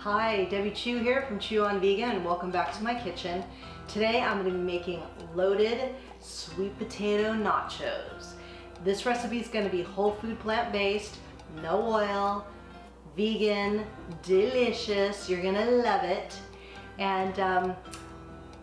Hi, Debbie Chu here from Chew on Vegan, and welcome back to my kitchen. Today I'm going to be making loaded sweet potato nachos. This recipe is going to be whole food, plant-based, no oil, vegan, delicious. You're going to love it. And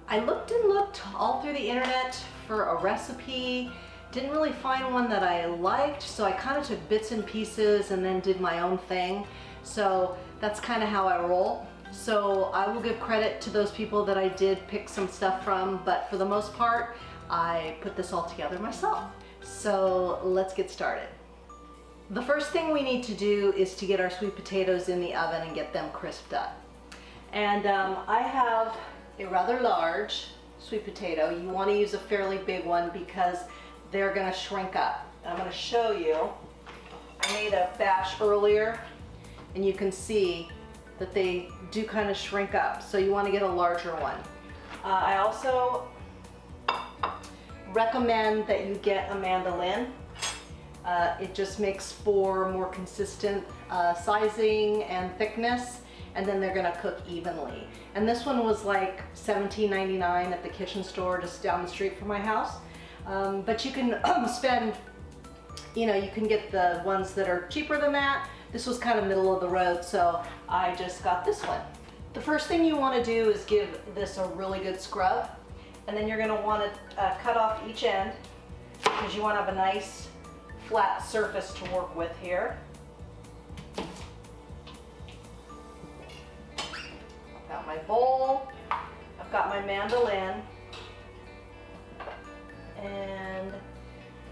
I looked and looked all through the internet for a recipe. Didn't really find one that I liked, so I kind of took bits and pieces and then did my own thing. So that's kind of how I roll. So I will give credit to those people that I did pick some stuff from, but for the most part, I put this all together myself. So let's get started. The first thing we need to do is to get our sweet potatoes in the oven and get them crisped up. And I have a rather large sweet potato. You want to use a fairly big one because they're going to shrink up. And I'm going to show you. I made a batch earlier, and you can see that they do kind of shrink up, so you want to get a larger one. I also recommend that you get a mandolin. It just makes for more consistent sizing and thickness, and then they're going to cook evenly. And this one was like $17.99 at the kitchen store just down the street from my house. But you can spend, you can get the ones that are cheaper than that. This was kind of middle of the road, so I just got this one. The first thing you want to do is give this a really good scrub, and then you're going to want to cut off each end because you want to have a nice flat surface to work with here. I've got my bowl, I've got my mandolin, and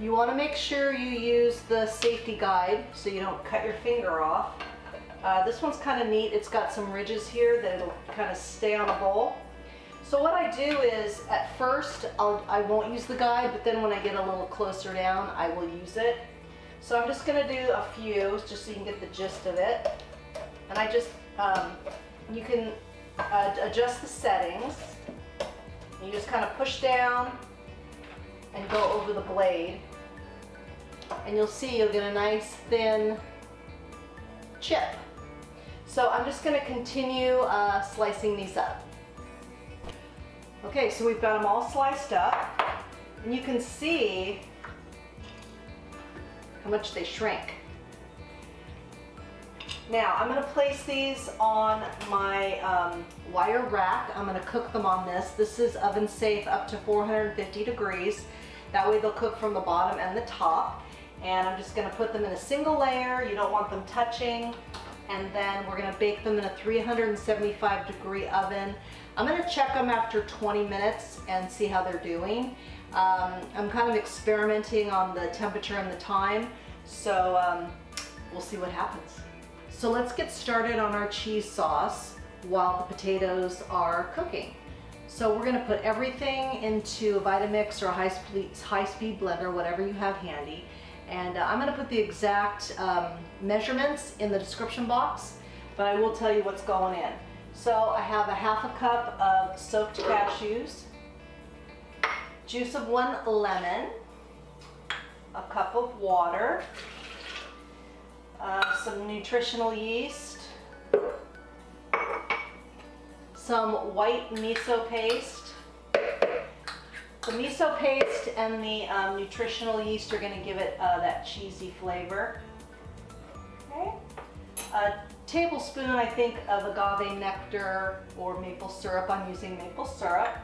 you want to make sure you use the safety guide so you don't cut your finger off. This one's kind of neat. It's got some ridges here that it'll kind of stay on a bowl. So what I do is, at first, I won't use the guide, but then when I get a little closer down, I will use it. So I'm just going to do a few, just so you can get the gist of it. And I just, you can adjust the settings. You just kind of push down and go over the blade, and you'll see you'll get a nice thin chip. So I'm just going to continue slicing these up. Okay, so we've got them all sliced up, and you can see how much they shrink. Now I'm going to place these on my wire rack. I'm going to cook them on this. This is oven safe up to 450 degrees. That way they'll cook from the bottom and the top. And I'm just going to put them in a single layer. You don't want them touching. And then we're going to bake them in a 375 degree oven. I'm going to check them after 20 minutes and see how they're doing. I'm kind of experimenting on the temperature and the time. So we'll see what happens. So let's get started on our cheese sauce while the potatoes are cooking. So we're going to put everything into a Vitamix or a high-speed blender, whatever you have handy. And I'm going to put the exact measurements in the description box, but I will tell you what's going in. So I have a half a cup of soaked cashews, juice of 1 lemon, a cup of water, some nutritional yeast, some white miso paste. The miso paste and the nutritional yeast are going to give it that cheesy flavor. Okay. A tablespoon, I think, of agave nectar or maple syrup. I'm using maple syrup.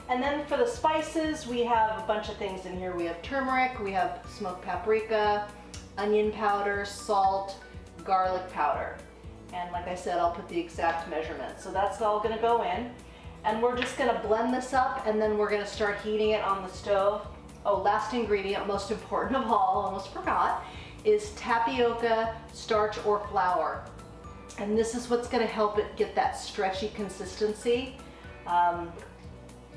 And then for the spices, we have a bunch of things in here. We have turmeric, we have smoked paprika, onion powder, salt, garlic powder. And like I said, I'll put the exact measurements. So that's all going to go in. And we're just going to blend this up, and then we're going to start heating it on the stove. Oh, last ingredient, most important of all, almost forgot, is tapioca, starch, or flour. And this is what's going to help it get that stretchy consistency.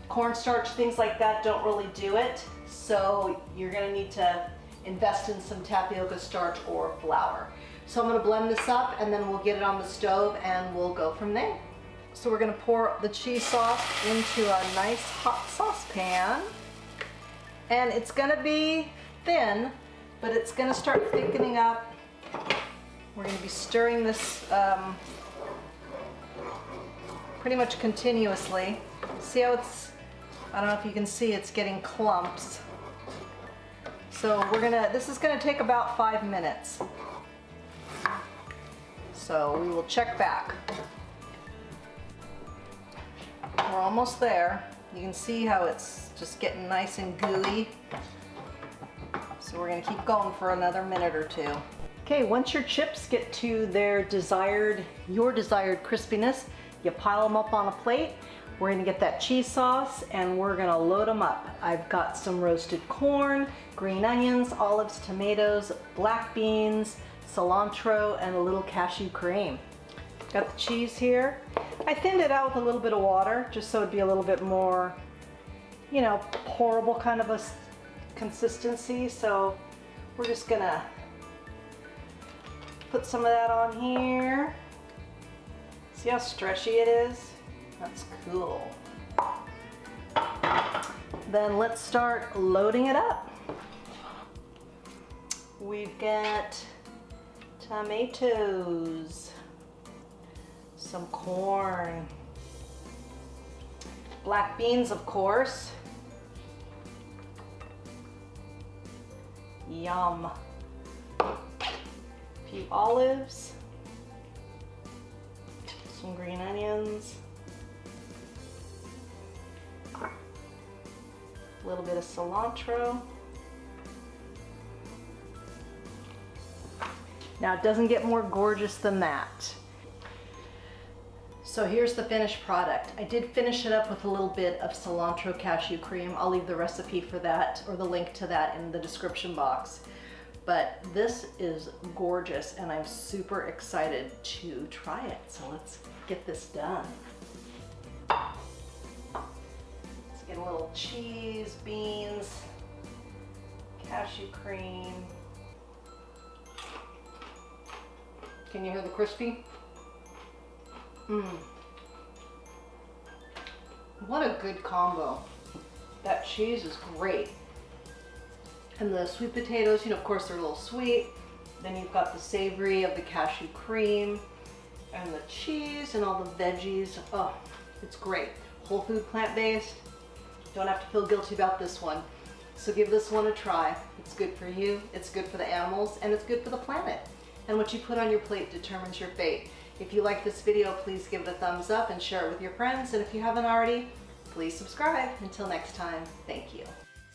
Cornstarch, things like that don't really do it. So you're going to need to invest in some tapioca, starch, or flour. So I'm going to blend this up, and then we'll get it on the stove and we'll go from there. So we're going to pour the cheese sauce into a nice hot saucepan, and it's going to be thin, but it's going to start thickening up. We're going to be stirring this pretty much continuously. See how it's, I don't know if you can see, it's getting clumps. So this is gonna take about 5 minutes. So we will check back. We're almost there. You can see how it's just getting nice and gooey. So we're gonna keep going for another minute or two. Okay, once your chips get to your desired crispiness, you pile them up on a plate. We're gonna get that cheese sauce and we're gonna load them up. I've got some roasted corn, green onions, olives, tomatoes, black beans, cilantro, and a little cashew cream. Got the cheese here. I thinned it out with a little bit of water just so it'd be a little bit more, you know, pourable kind of a consistency. So we're just gonna put some of that on here. See how stretchy it is? That's cool. Then let's start loading it up. We've got tomatoes, some corn, black beans, of course. Yum. A few olives, some green onions, a little bit of cilantro. Now it doesn't get more gorgeous than that. So here's the finished product. I did finish it up with a little bit of cilantro cashew cream. I'll leave the recipe for that or the link to that in the description box. But this is gorgeous and I'm super excited to try it. So let's get this done. Let's get a little cheese, beans, cashew cream. Can you hear the crispy? What a good combo. That cheese is great. And the sweet potatoes, you know, of course they're a little sweet. Then you've got the savory of the cashew cream and the cheese and all the veggies. Oh, it's great. Whole food, plant-based. Don't have to feel guilty about this one. So give this one a try. It's good for you, it's good for the animals, and it's good for the planet. And what you put on your plate determines your fate. If you like this video, please give it a thumbs up and share it with your friends. And if you haven't already, please subscribe. Until next time, thank you.